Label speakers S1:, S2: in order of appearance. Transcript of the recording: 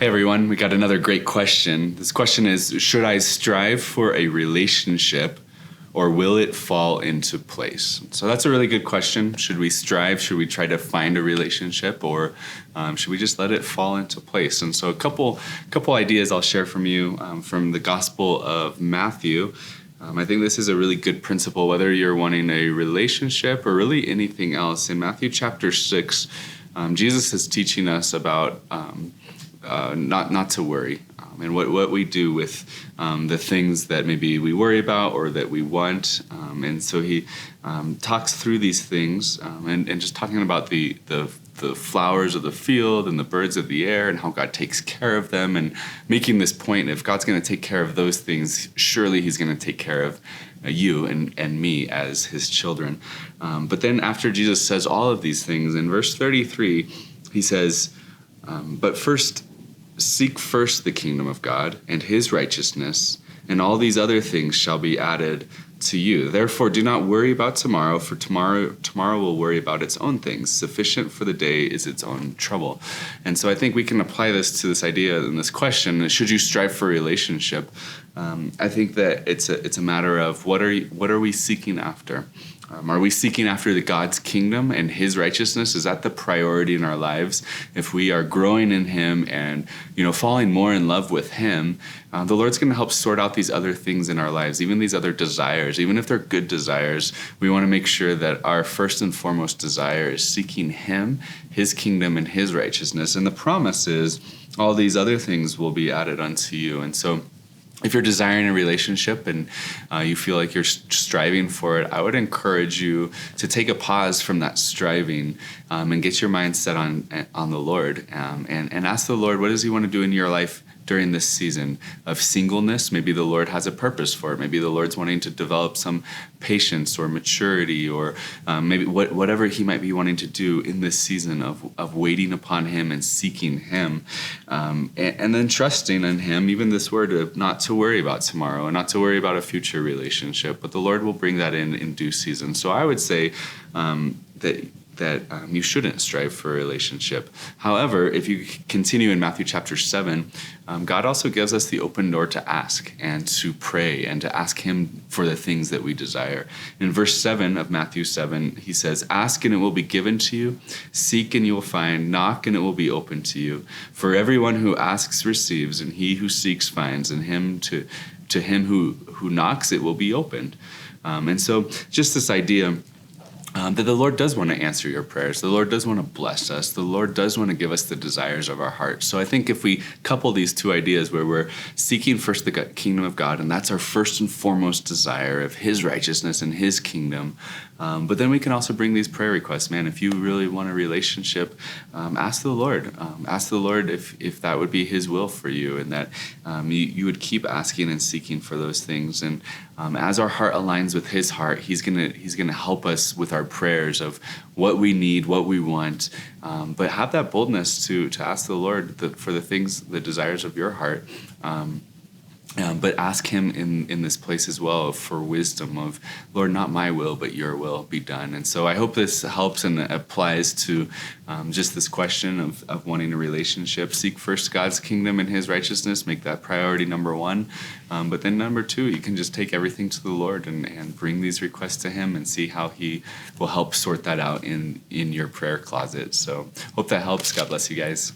S1: Hey everyone, we got another great question. This question is, should I strive for a relationship or will it fall into place? So that's a really good question. Should we strive? Should we try to find a relationship, or should we just let it fall into place? And so a couple ideas I'll share from you from the Gospel of Matthew. I think this is a really good principle, whether you're wanting a relationship or really anything else. In Matthew chapter 6, Jesus is teaching us about not to worry, and what we do with the things that maybe we worry about or that we want. And so he talks through these things and just talking about the flowers of the field and the birds of the air and how God takes care of them, and making this point: if God's going to take care of those things, surely he's going to take care of you and me as his children. But then after Jesus says all of these things, in verse 33, he says, but seek first the kingdom of God and his righteousness, and all these other things shall be added to you. Therefore, do not worry about tomorrow, for tomorrow will worry about its own things. Sufficient for the day is its own trouble. And so I think we can apply this to this idea and this question: should you strive for a relationship? I think that it's a matter of what are we seeking after? Are we seeking after the God's kingdom and his righteousness? Is that the priority in our lives? If we are growing in him and falling more in love with him, the Lord's going to help sort out these other things in our lives, even these other desires. Even if they're good desires, we want to make sure that our first and foremost desire is seeking him, his kingdom, and his righteousness. And the promise is all these other things will be added unto you. And so if you're desiring a relationship and you feel like you're striving for it, I would encourage you to take a pause from that striving and get your mind set on the Lord, and ask the Lord, what does he want to do in your life during this season of singleness? Maybe the Lord has a purpose for it. Maybe the Lord's wanting to develop some patience or maturity, or maybe whatever he might be wanting to do in this season of waiting upon him and seeking him, and then trusting in him. Even this word of not to worry about tomorrow and not to worry about a future relationship, but the Lord will bring that in due season. So I would say that you shouldn't strive for a relationship. However, if you continue in Matthew chapter 7, God also gives us the open door to ask and to pray and to ask him for the things that we desire. In verse 7 of Matthew 7, he says, "Ask and it will be given to you, seek and you will find, knock and it will be open to you. For everyone who asks receives, and he who seeks finds, and to him who knocks it will be opened." And so just this idea that the Lord does want to answer your prayers. The Lord does want to bless us. The Lord does want to give us the desires of our heart. So I think if we couple these two ideas, where we're seeking first the kingdom of God, and that's our first and foremost desire of his righteousness and his kingdom, but then we can also bring these prayer requests. Man, if you really want a relationship, ask the Lord. Ask the Lord if that would be his will for you, and that you would keep asking and seeking for those things. And as our heart aligns with his heart, he's gonna help us with our prayers of what we need, what we want. But have that boldness to ask the Lord for the things, the desires of your heart. But ask him in this place as well for wisdom of, Lord, not my will, but your will be done. And so I hope this helps and applies to just this question of wanting a relationship. Seek first God's kingdom and his righteousness. Make that priority number one. But then number two, you can just take everything to the Lord and bring these requests to him and see how he will help sort that out in your prayer closet. So hope that helps. God bless you guys.